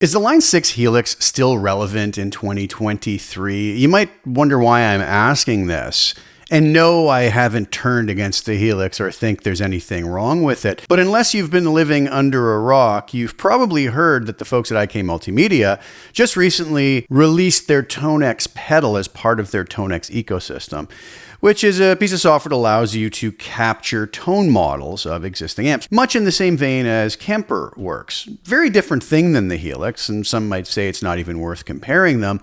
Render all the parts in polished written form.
Is the Line 6 Helix still relevant in 2023? You might wonder why I'm asking this. And no, I haven't turned against the Helix or think there's anything wrong with it. But unless you've been living under a rock, you've probably heard that the folks at IK Multimedia just recently released their ToneX pedal as part of their ToneX ecosystem, which is a piece of software that allows you to capture tone models of existing amps, much in the same vein as Kemper works. Very different thing than the Helix, and some might say it's not even worth comparing them.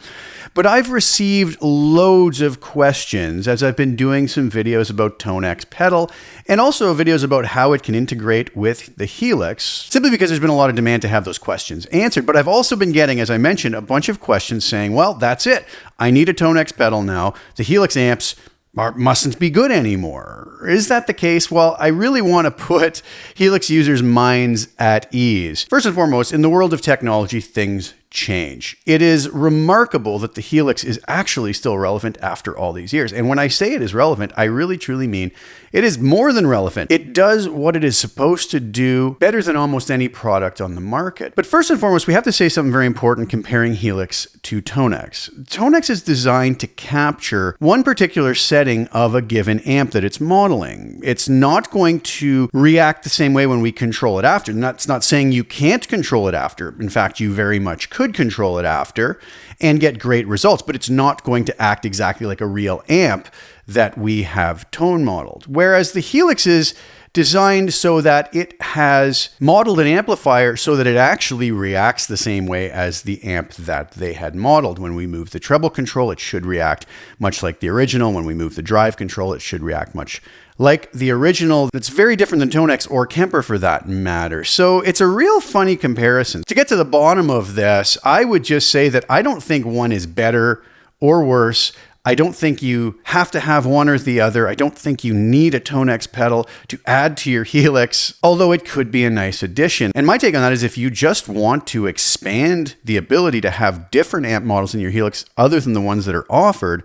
But I've received loads of questions as I've been doing some videos about ToneX pedal, and also videos about how it can integrate with the Helix, simply because there's been a lot of demand to have those questions answered. But I've also been getting, as I mentioned, a bunch of questions saying, well, that's it. I need a ToneX pedal now. The Helix amps mustn't be good anymore. Is that the case? Well, I really want to put Helix users' minds at ease. First and foremost, in the world of technology, things change. It is remarkable that the Helix is actually still relevant after all these years. And when I say it is relevant, I really truly mean it is more than relevant. It does what it is supposed to do better than almost any product on the market. But first and foremost, we have to say something very important comparing Helix to ToneX. ToneX is designed to capture one particular setting of a given amp that it's modeling. It's not going to react the same way when we control it after. And that's not saying you can't control it after. In fact, you very much could control it after and get great results, but it's not going to act exactly like a real amp that we have tone modeled. Whereas the Helix is designed so that it has modeled an amplifier so that it actually reacts the same way as the amp that they had modeled. When we move the treble control, it should react much like the original. When we move the drive control, it should react much like the original. That's very different than ToneX or Kemper for that matter. So it's a real funny comparison. To get to the bottom of this, I would just say that I don't think one is better or worse. I don't think you have to have one or the other. I don't think you need a ToneX pedal to add to your Helix, although it could be a nice addition. And my take on that is if you just want to expand the ability to have different amp models in your Helix other than the ones that are offered,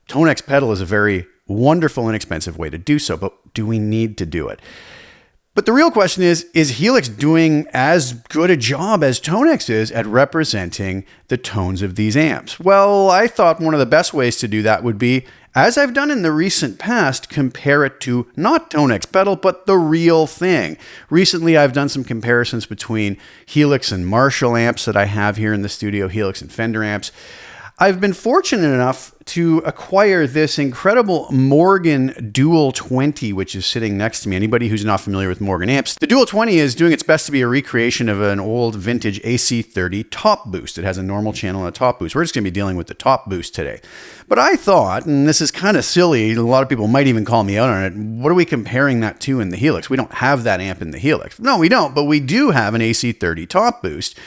ToneX pedal is a very wonderful and expensive way to do so. But do we need to do it? But the real question is Helix doing as good a job as ToneX is at representing the tones of these amps? Well, I thought one of the best ways to do that would be, as I've done in the recent past, compare it to not ToneX pedal, but the real thing. Recently, I've done some comparisons between Helix and Marshall amps that I have here in the studio, Helix and Fender amps. I've been fortunate enough to acquire this incredible Morgan Dual 20, which is sitting next to me. Anybody who's not familiar with Morgan amps, the Dual 20 is doing its best to be a recreation of an old vintage AC30 top boost. It has a normal channel and a top boost. We're just going to be dealing with the top boost today. But I thought, and this is kind of silly, a lot of people might even call me out on it, what are we comparing that to in the Helix? We don't have that amp in the Helix. No, we don't, but we do have an AC30 top boost.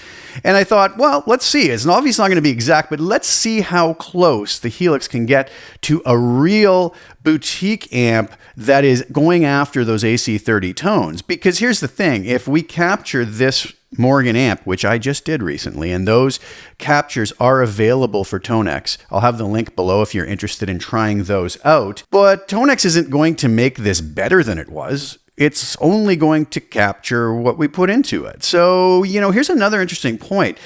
And I thought, well, let's see. It's obviously not going to be exact, but let's see how close the Helix can get to a real boutique amp that is going after those AC30 tones. Because here's the thing. If we capture this Morgan amp, which I just did recently, and those captures are available for ToneX. I'll have the link below if you're interested in trying those out. But ToneX isn't going to make this better than it was. It's only going to capture what we put into it. So, here's another interesting point.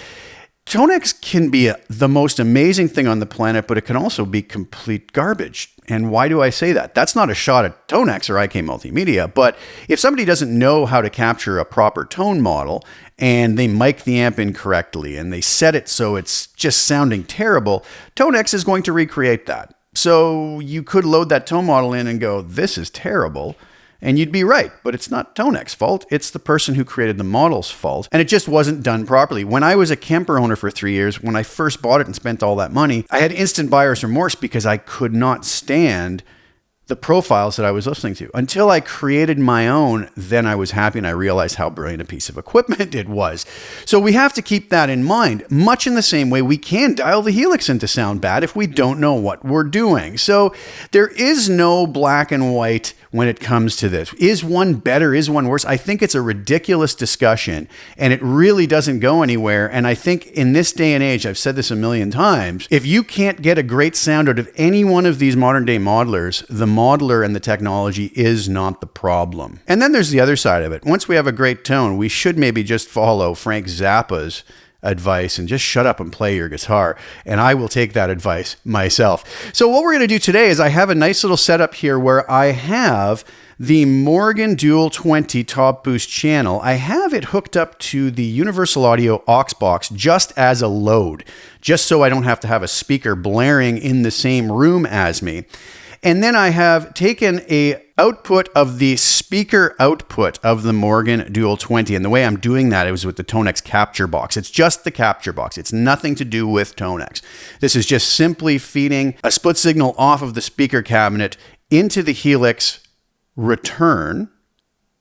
ToneX can be the most amazing thing on the planet, but it can also be complete garbage. And why do I say that? That's not a shot at ToneX or IK Multimedia, but if somebody doesn't know how to capture a proper tone model and they mic the amp incorrectly and they set it so it's just sounding terrible, ToneX is going to recreate that. So you could load that tone model in and go, this is terrible. And you'd be right, but it's not ToneX's fault. It's the person who created the model's fault. And it just wasn't done properly. When I was a Kemper owner for 3 years, when I first bought it and spent all that money, I had instant buyer's remorse because I could not stand the profiles that I was listening to. Until I created my own, then I was happy and I realized how brilliant a piece of equipment it was. So we have to keep that in mind. Much in the same way, we can dial the Helix in to sound bad if we don't know what we're doing. So there is no black and white when it comes to this. Is one better? Is one worse? I think it's a ridiculous discussion and it really doesn't go anywhere. And I think in this day and age, I've said this a million times, if you can't get a great sound out of any one of these modern day modelers, the modeler and the technology is not the problem. And then there's the other side of it. Once we have a great tone, we should maybe just follow Frank Zappa's advice and just shut up and play your guitar. And I will take that advice myself. So what we're going to do today is I have a nice little setup here where I have the Morgan Dual 20 Top Boost channel. I have it hooked up to the Universal Audio aux box just as a load, just so I don't have to have a speaker blaring in the same room as me. And then I have taken a output of the speaker output of the Morgan Dual 20. And the way I'm doing that is with the Tonex capture box. It's just the capture box. It's nothing to do with Tonex. This is just simply feeding a split signal off of the speaker cabinet into the Helix return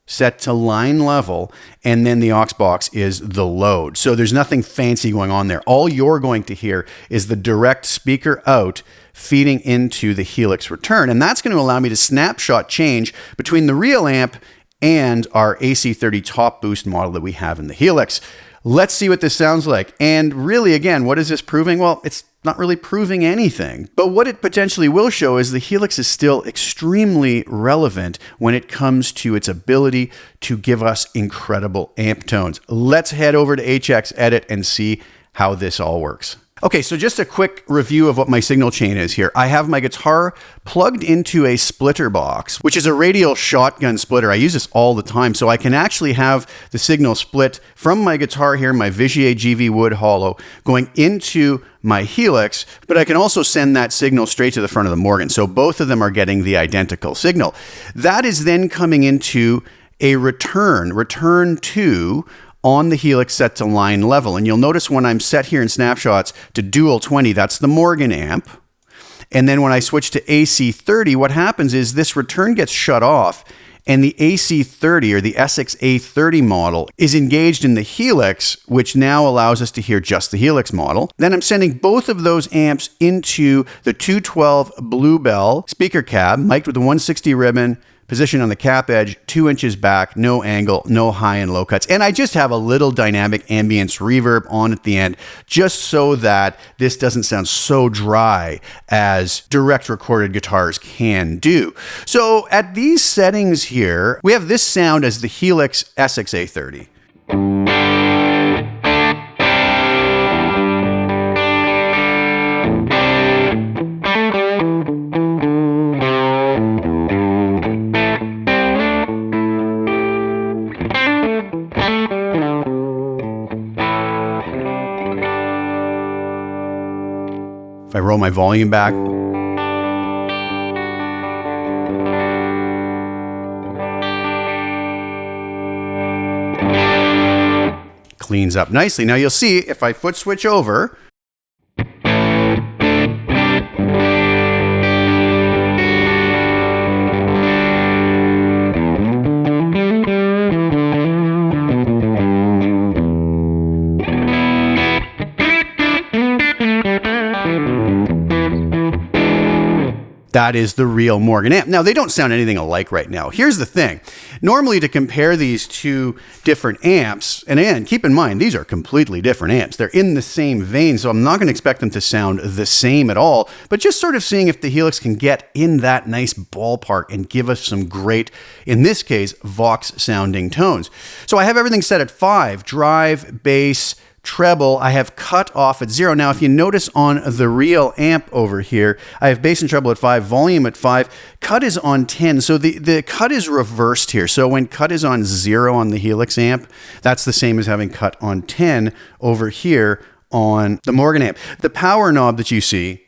set to line level, and then the aux box is the load. So there's nothing fancy going on there. All you're going to hear is the direct speaker out feeding into the Helix return, and that's going to allow me to snapshot change between the real amp and our AC30 Top Boost model that we have in the Helix. Let's see what this sounds like. And really, again, what is this proving? Well, it's not really proving anything. But what it potentially will show is the Helix is still extremely relevant when it comes to its ability to give us incredible amp tones. Let's head over to HX Edit and see how this all works. Okay, so just a quick review of what my signal chain is here. I have my guitar plugged into a splitter box, which is a radial shotgun splitter. I use this all the time, so I can actually have the signal split from my guitar here, my Vigier GV Wood Hollow, going into my Helix, but I can also send that signal straight to the front of the Morgan. So both of them are getting the identical signal. That is then coming into a return 2, on the Helix set to line level. And you'll notice when I'm set here in snapshots to Dual 20, that's the Morgan amp. And then when I switch to AC30, what happens is this return gets shut off and the AC30 or the Essex A30 model is engaged in the Helix, which now allows us to hear just the Helix model. Then I'm sending both of those amps into the 212 Bluebell speaker cab, mic'd with a 160 ribbon, position on the cap edge, 2 inches back, no angle, no high and low cuts. And I just have a little dynamic ambience reverb on at the end, just so that this doesn't sound so dry as direct recorded guitars can do. So at these settings here, we have this sound as the Helix Essex A30. If I roll my volume back, cleans up nicely. Now you'll see if I foot switch over, that is the real Morgan amp. Now, they don't sound anything alike right now. Here's the thing. Normally, to compare these two different amps, and again, keep in mind, these are completely different amps. They're in the same vein, so I'm not going to expect them to sound the same at all, but just sort of seeing if the Helix can get in that nice ballpark and give us some great, in this case, Vox-sounding tones. So I have everything set at 5, drive, bass, treble. I have cut off at 0. Now, if you notice on the real amp over here, I have bass and treble at 5, volume at 5, cut is on 10. So the cut is reversed here. So when cut is on 0 on the Helix amp, that's the same as having cut on 10 over here on the Morgan amp. The power knob that you see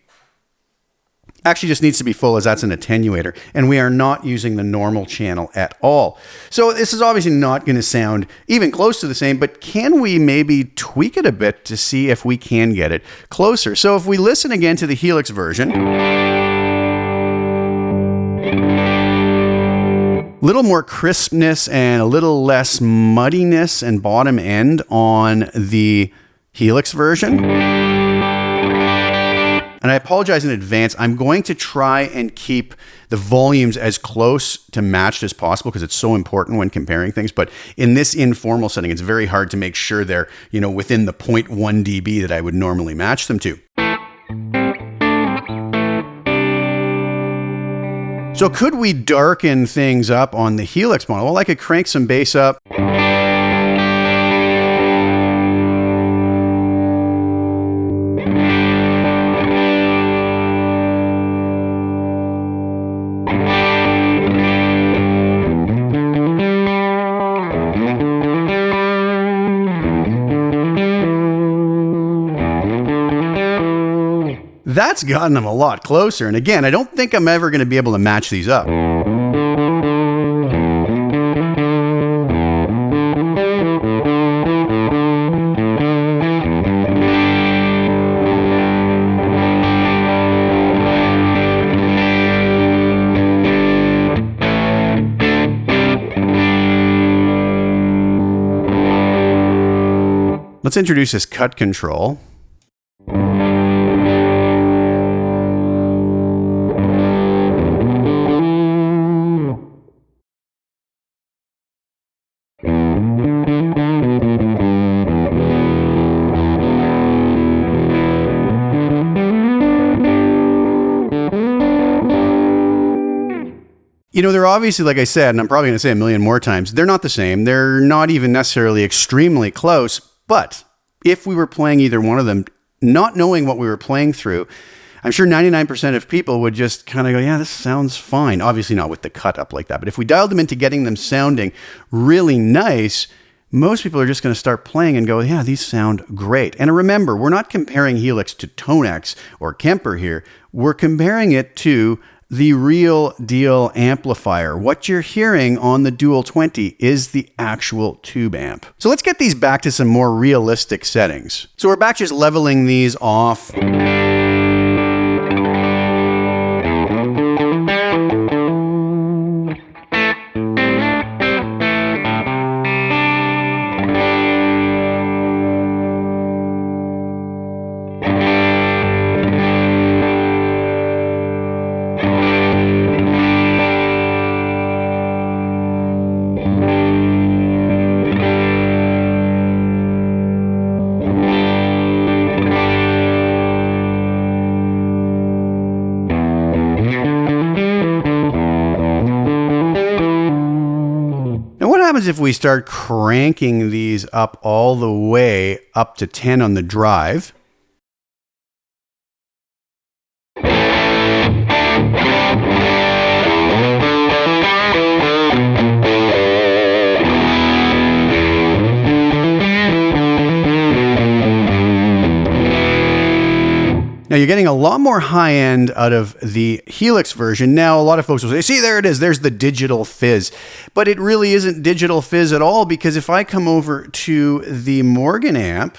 actually just needs to be full, as that's an attenuator, and we are not using the normal channel at all. So this is obviously not going to sound even close to the same, but can we maybe tweak it a bit to see if we can get it closer? So if we listen again to the Helix version, a little more crispness and a little less muddiness and bottom end on the Helix version. And I apologize in advance. I'm going to try and keep the volumes as close to matched as possible because it's so important when comparing things. But in this informal setting, it's very hard to make sure they're, within the 0.1 dB that I would normally match them to. So could we darken things up on the Helix model? Well, I could crank some bass up. That's gotten them a lot closer. And again, I don't think I'm ever going to be able to match these up. Let's introduce this cut control. You know, they're obviously, like I said, and I'm probably going to say a million more times, they're not the same. They're not even necessarily extremely close. But if we were playing either one of them, not knowing what we were playing through, I'm sure 99% of people would just kind of go, yeah, this sounds fine. Obviously not with the cut up like that. But if we dialed them into getting them sounding really nice, most people are just going to start playing and go, yeah, these sound great. And remember, we're not comparing Helix to Tonex or Kemper here. We're comparing it to the real deal amplifier. What you're hearing on the Dual 20 is the actual tube amp. So let's get these back to some more realistic settings. So we're back just leveling these off. If we start cranking these up all the way up to 10 on the drive. Now you're getting a lot more high end out of the Helix version. Now a lot of folks will say, see, there it is, there's the digital fizz. But it really isn't digital fizz at all, because if I come over to the Morgan amp,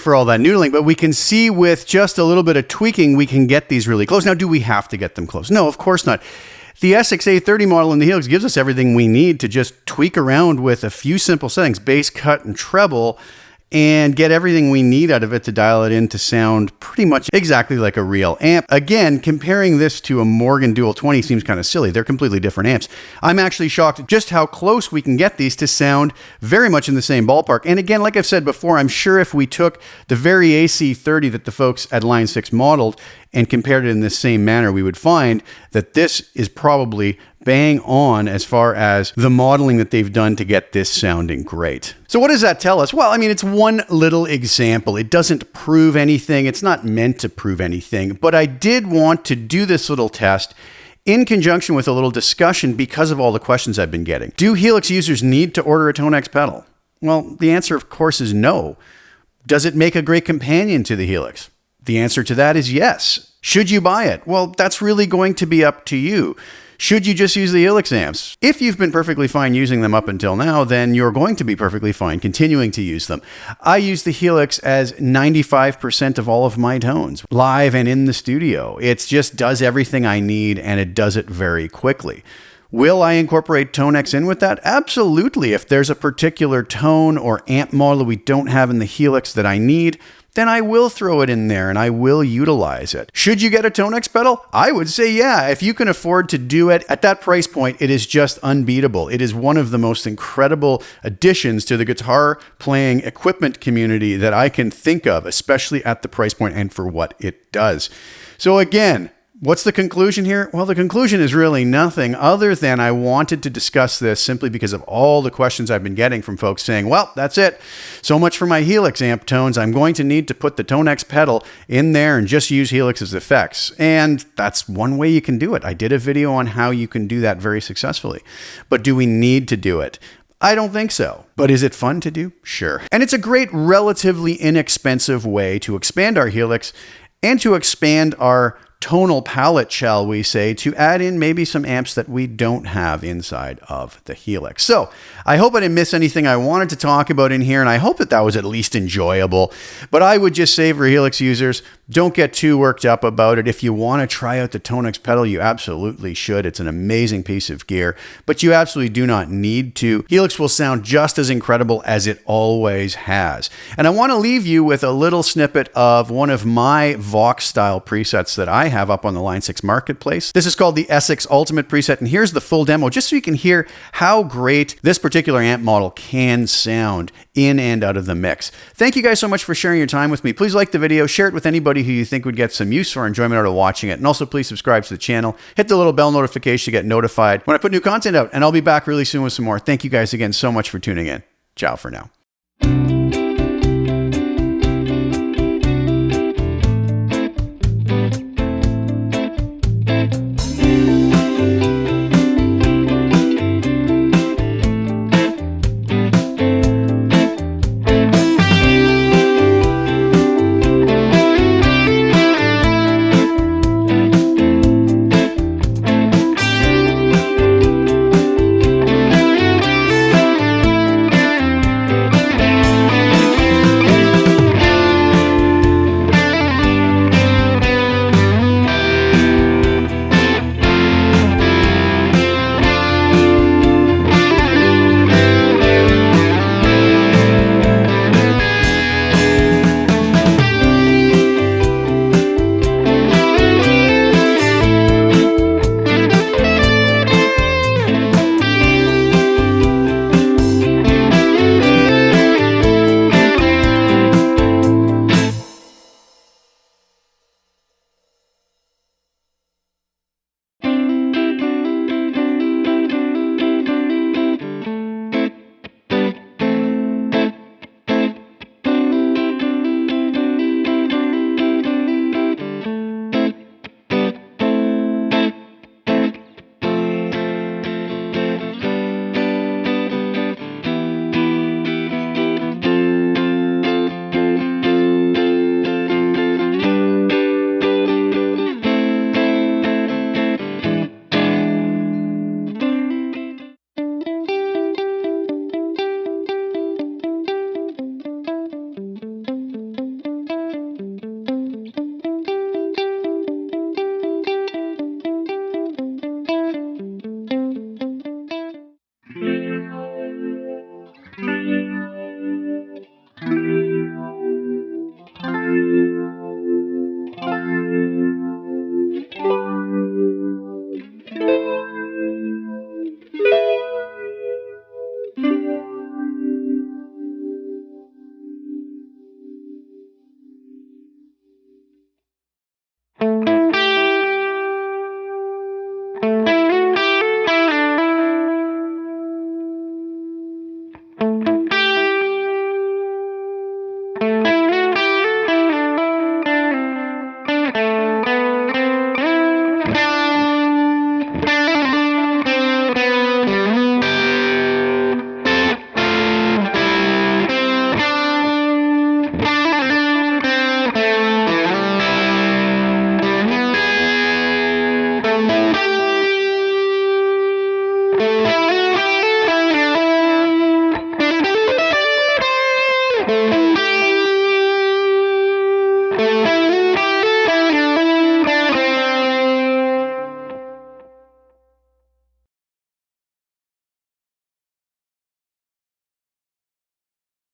for all that noodling, but we can see with just a little bit of tweaking, we can get these really close. Now, do we have to get them close? No, of course not. The Essex A30 model in the Helix gives us everything we need to just tweak around with a few simple settings, bass, cut, and treble, and get everything we need out of it to dial it in to sound pretty much exactly like a real amp. Again, comparing this to a Morgan Dual 20 seems kind of silly. They're completely different amps. I'm actually shocked at just how close we can get these to sound very much in the same ballpark. And again, like I've said before, I'm sure if we took the very AC30 that the folks at Line 6 modeled and compared it in the same manner, we would find that this is probably bang on as far as the modeling that they've done to get this sounding great. So what does that tell us? Well, I mean, it's one little example. It doesn't prove anything. It's not meant to prove anything, but I did want to do this little test in conjunction with a little discussion because of all the questions I've been getting. Do Helix users need to order a ToneX pedal? Well, the answer, of course, is no. Does it make a great companion to the Helix? The answer to that is yes. Should you buy it? Well, that's really going to be up to you. Should you just use the Helix amps? If you've been perfectly fine using them up until now, then you're going to be perfectly fine continuing to use them. I use the Helix as 95% of all of my tones, live and in the studio. It just does everything I need, and it does it very quickly. Will I incorporate ToneX in with that? Absolutely. If there's a particular tone or amp model we don't have in the Helix that I need, then I will throw it in there and I will utilize it. Should you get a ToneX pedal? I would say yeah. If you can afford to do it at that price point, it is just unbeatable. It is one of the most incredible additions to the guitar playing equipment community that I can think of, especially at the price point and for what it does. So again, what's the conclusion here? Well, the conclusion is really nothing other than I wanted to discuss this simply because of all the questions I've been getting from folks saying, well, that's it. So much for my Helix amp tones. I'm going to need to put the ToneX pedal in there and just use Helix's effects. And that's one way you can do it. I did a video on how you can do that very successfully. But do we need to do it? I don't think so. But is it fun to do? Sure. And it's a great, relatively inexpensive way to expand our Helix and to expand our tonal palette, shall we say, to add in maybe some amps that we don't have inside of the Helix. So I hope I didn't miss anything I wanted to talk about in here, and I hope that that was at least enjoyable. But I would just say for Helix users, don't get too worked up about it. If you want to try out the ToneX pedal, you absolutely should. It's an amazing piece of gear, but you absolutely do not need to. Helix will sound just as incredible as it always has. And I want to leave you with a little snippet of one of my Vox style presets that I have up on the Line 6 Marketplace. This is called the Essex Ultimate preset, and here's the full demo just so you can hear how great this particular amp model can sound in and out of the mix. Thank you guys so much for sharing your time with me. Please like the video, share it with anybody who you think would get some use or enjoyment out of watching it, and also please subscribe to the channel. Hit the little bell notification to get notified when I put new content out, and I'll be back really soon with some more. Thank you guys again so much for tuning in. Ciao for now.